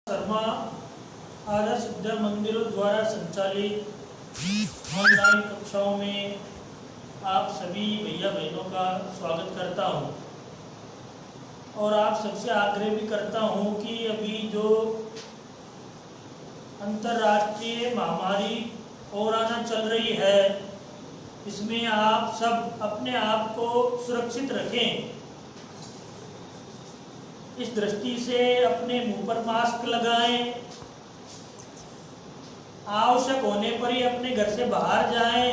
शर्मा आदर्श विद्या मंदिरों द्वारा संचालित ऑनलाइन कक्षाओं में आप सभी भैया बहनों का स्वागत करता हूं और आप सबसे आग्रह भी करता हूं कि अभी जो अंतर्राष्ट्रीय महामारी कोरोना चल रही है, इसमें आप सब अपने आप को सुरक्षित रखें। इस दृष्टि से अपने मुंह पर मास्क लगाएं, आवश्यक होने पर ही अपने घर से बाहर जाएं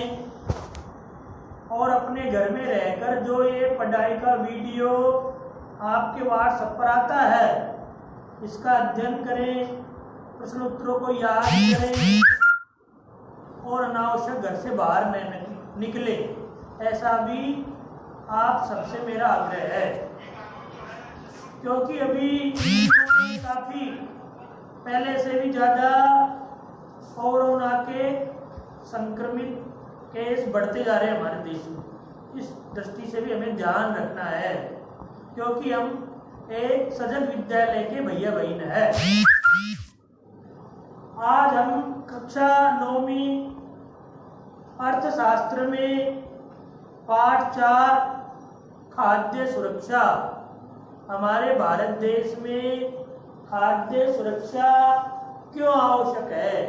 और अपने घर में रहकर जो ये पढ़ाई का वीडियो आपके व्हाट्सएप पर आता है, इसका अध्ययन करें, प्रश्न उत्तरों को याद करें और अनावश्यक घर से बाहर न निकले। ऐसा भी आप सबसे मेरा आग्रह है, क्योंकि अभी काफ़ी पहले से भी ज़्यादा कोरोना के संक्रमित केस बढ़ते जा रहे हैं हमारे देश में। इस दृष्टि से भी हमें ध्यान रखना है, क्योंकि हम एक सजग विद्यालय के भैया बहन है। आज हम कक्षा 9वीं अर्थशास्त्र में पाठ 4 खाद्य सुरक्षा, हमारे भारत देश में खाद्य सुरक्षा क्यों आवश्यक है,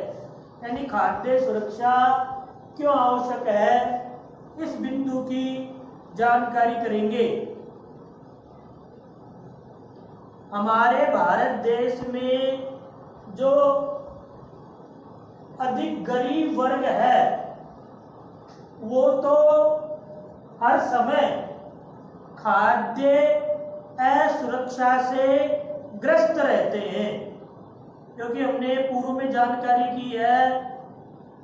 यानी खाद्य सुरक्षा क्यों आवश्यक है, इस बिंदु की जानकारी करेंगे। हमारे भारत देश में जो अधिक गरीब वर्ग है वो तो हर समय खाद्य असुरक्षा से ग्रस्त रहते हैं, क्योंकि हमने पूर्व में जानकारी की है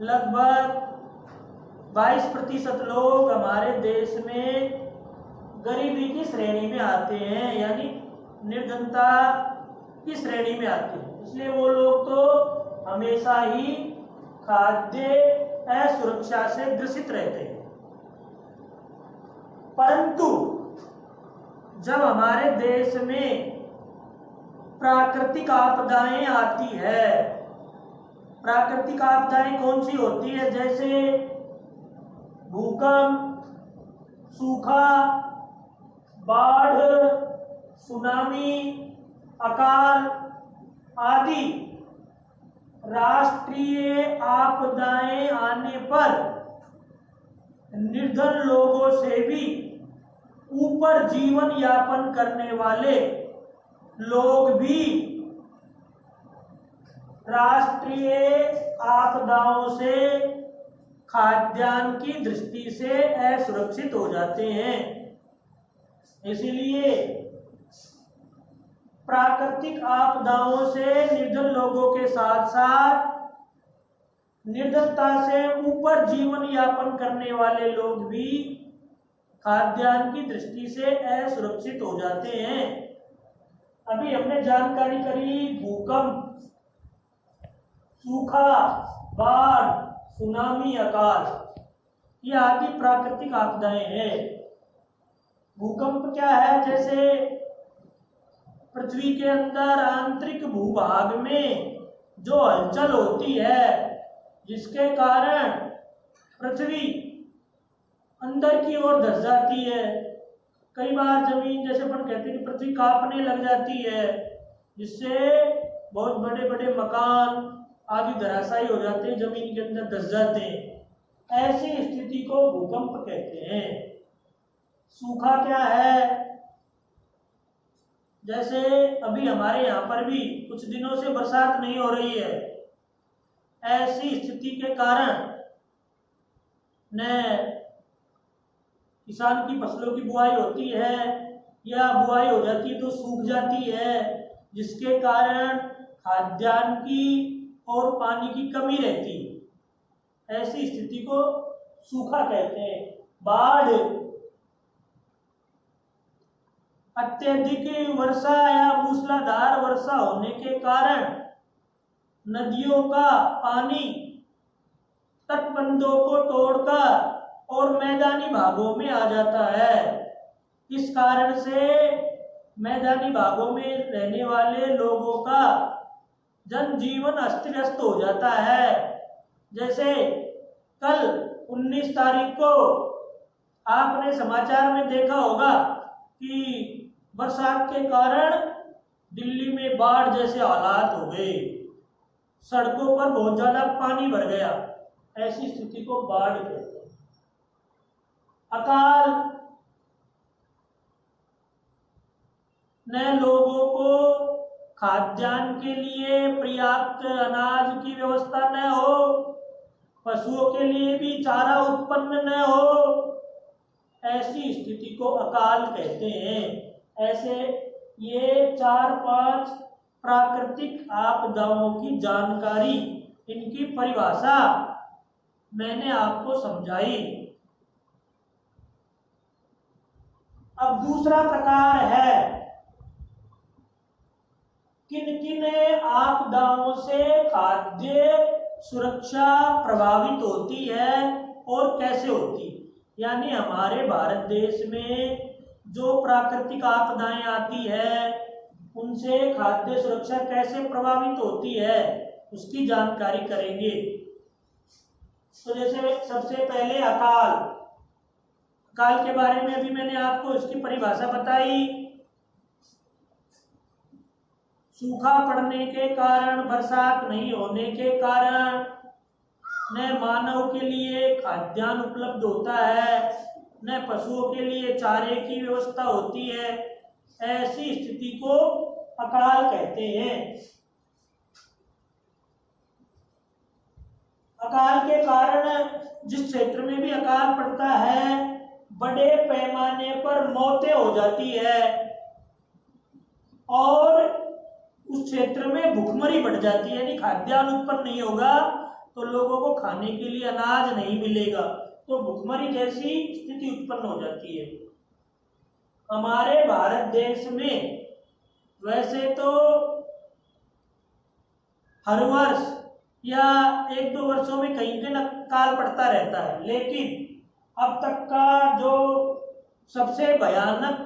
लगभग 22% लोग हमारे देश में गरीबी की श्रेणी में आते हैं, यानी निर्धनता की श्रेणी में आते हैं। इसलिए वो लोग तो हमेशा ही खाद्य असुरक्षा से ग्रसित रहते हैं। परंतु जब हमारे देश में प्राकृतिक आपदाएं आती है, प्राकृतिक आपदाएं कौन सी होती है, जैसे भूकंप, सूखा, बाढ़, सुनामी, अकाल आदि राष्ट्रीय आपदाएं आने पर निर्धन लोगों से भी ऊपर जीवन यापन करने वाले लोग भी राष्ट्रीय आपदाओं से खाद्यान्न की दृष्टि से असुरक्षित हो जाते हैं। इसलिए प्राकृतिक आपदाओं से निर्धन लोगों के साथ साथ निर्धनता से ऊपर जीवन यापन करने वाले लोग भी खाद्यान्न की दृष्टि से असुरक्षित हो जाते हैं। अभी हमने जानकारी करी भूकंप, सूखा, बाढ़, सुनामी, अकाल, ये आदि प्राकृतिक आपदाएं हैं। भूकंप क्या है, जैसे पृथ्वी के अंदर आंतरिक भूभाग में जो हलचल होती है, जिसके कारण पृथ्वी अंदर की ओर धंस जाती है। कई बार जमीन, जैसे अपन कहते हैं कि पृथ्वी कांपने लग जाती है, जिससे बहुत बड़े बड़े मकान आदि धराशायी हो जाते हैं, जमीन के अंदर धंस जाते हैं। ऐसी स्थिति को भूकंप कहते हैं। सूखा क्या है, जैसे अभी हमारे यहाँ पर भी कुछ दिनों से बरसात नहीं हो रही है। ऐसी स्थिति के कारण न किसान की फसलों की बुआई होती है, या बुआई हो जाती है तो सूख जाती है, जिसके कारण खाद्यान्न की और पानी की कमी रहती है। ऐसी स्थिति को सूखा कहते हैं। बाढ़, अत्यधिक वर्षा या मूसलाधार वर्षा होने के कारण नदियों का पानी तटबंधों को तोड़कर और मैदानी भागों में आ जाता है। इस कारण से मैदानी भागों में रहने वाले लोगों का जनजीवन अस्त व्यस्त हो जाता है। जैसे कल 19 तारीख को आपने समाचार में देखा होगा कि बरसात के कारण दिल्ली में बाढ़ जैसे हालात हो गए, सड़कों पर बहुत ज्यादा पानी भर गया। ऐसी स्थिति को बाढ़ कहते हैं। अकाल ने लोगों को खाद्यान्न के लिए पर्याप्त अनाज की व्यवस्था न हो, पशुओं के लिए भी चारा उत्पन्न न हो, ऐसी स्थिति को अकाल कहते हैं। ऐसे ये 4-5 प्राकृतिक आपदाओं की जानकारी, इनकी परिभाषा मैंने आपको समझाई। अब दूसरा प्रकार है, किन किन आपदाओं से खाद्य सुरक्षा प्रभावित होती है और कैसे होती है। यानी हमारे भारत देश में जो प्राकृतिक आपदाएं आती है उनसे खाद्य सुरक्षा कैसे प्रभावित होती है उसकी जानकारी करेंगे। तो जैसे सबसे पहले अकाल। अकाल के बारे में अभी मैंने आपको इसकी परिभाषा बताई। सूखा पड़ने के कारण, बरसात नहीं होने के कारण न मानव के लिए खाद्यान्न उपलब्ध होता है, न पशुओं के लिए चारे की व्यवस्था होती है। ऐसी स्थिति को अकाल कहते हैं। अकाल के कारण जिस क्षेत्र में भी अकाल पड़ता है बड़े पैमाने पर मौतें हो जाती है और उस क्षेत्र में भुखमरी बढ़ जाती है। यानी खाद्यान्न उत्पन्न नहीं होगा तो लोगों को खाने के लिए अनाज नहीं मिलेगा, तो भुखमरी जैसी स्थिति उत्पन्न हो जाती है। हमारे भारत देश में वैसे तो हर वर्ष या 1-2 वर्षों में कहीं कहीं अकाल पड़ता रहता है, लेकिन अब तक का जो सबसे भयानक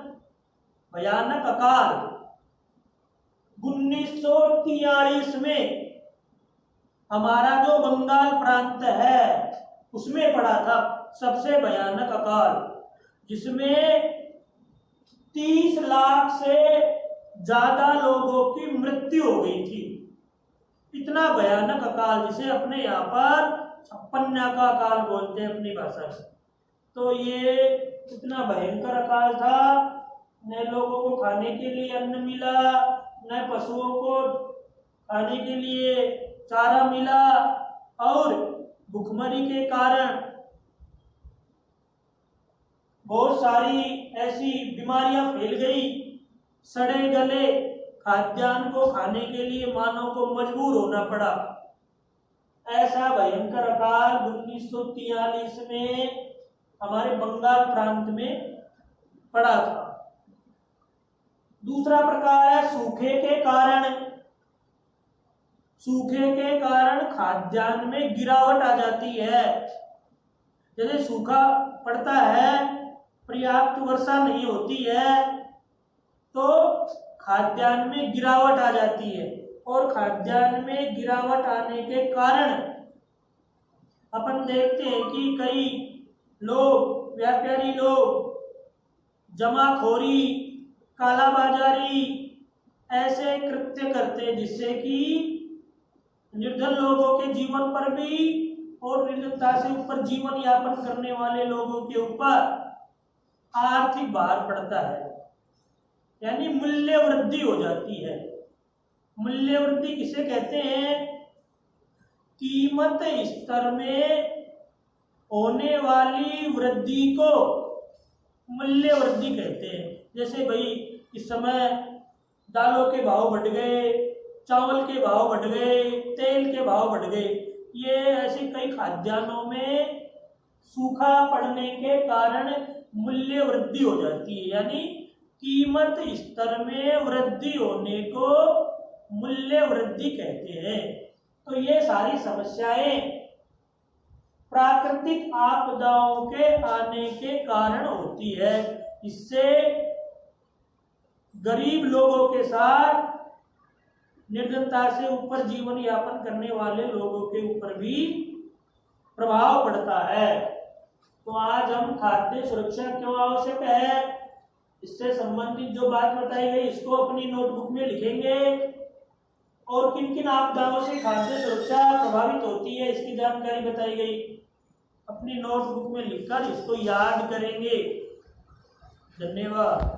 अकाल 1943 में हमारा जो बंगाल प्रांत है उसमें पड़ा था सबसे भयानक अकाल, जिसमें 30 लाख से ज्यादा लोगों की मृत्यु हो गई थी। इतना भयानक अकाल, जिसे अपने यहाँ पर छप्पन्या का अकाल बोलते हैं अपनी भाषा में। तो ये इतना भयंकर अकाल था, न लोगों को खाने के लिए अन्न मिला, न पशुओं को खाने के लिए चारा मिला, और भुखमरी के कारण बहुत सारी ऐसी बीमारियां फैल गई। सड़े गले खाद्यान्न को खाने के लिए मानव को मजबूर होना पड़ा। ऐसा भयंकर अकाल 1943 में हमारे बंगाल प्रांत में पड़ा था। दूसरा प्रकार है सूखे के कारण। सूखे के कारण खाद्यान्न में गिरावट आ जाती है। जैसे सूखा पड़ता है, पर्याप्त वर्षा नहीं होती है, तो खाद्यान्न में गिरावट आ जाती है, और खाद्यान्न में गिरावट आने के कारण अपन देखते हैं कि कई लोग, व्यापारी लोग जमाखोरी, कालाबाजारी ऐसे कृत्य करते हैं जिससे कि निर्धन लोगों के जीवन पर भी और निर्धनता से ऊपर जीवन यापन करने वाले लोगों के ऊपर आर्थिक भार पड़ता है। यानी मूल्य वृद्धि हो जाती है। मूल्य वृद्धि किसे कहते हैं? कीमत स्तर में होने वाली वृद्धि को मूल्य वृद्धि कहते हैं। जैसे भाई इस समय दालों के भाव बढ़ गए, चावल के भाव बढ़ गए, तेल के भाव बढ़ गए। ये ऐसे कई खाद्यान्नों में सूखा पड़ने के कारण मूल्य वृद्धि हो जाती है। यानी कीमत स्तर में वृद्धि होने को मूल्य वृद्धि कहते हैं। तो ये सारी समस्याएं प्राकृतिक आपदाओं के आने के कारण होती है। इससे गरीब लोगों के साथ निर्धनता से ऊपर जीवन यापन करने वाले लोगों के ऊपर भी प्रभाव पड़ता है। तो आज हम खाद्य सुरक्षा क्यों आवश्यक है, इससे संबंधित जो बात बताई गई इसको अपनी नोटबुक में लिखेंगे और किन किन आपदाओं से खाद्य सुरक्षा प्रभावित होती है इसकी जानकारी बताई गई अपनी नोटबुक में लिखकर इसको याद करेंगे। धन्यवाद।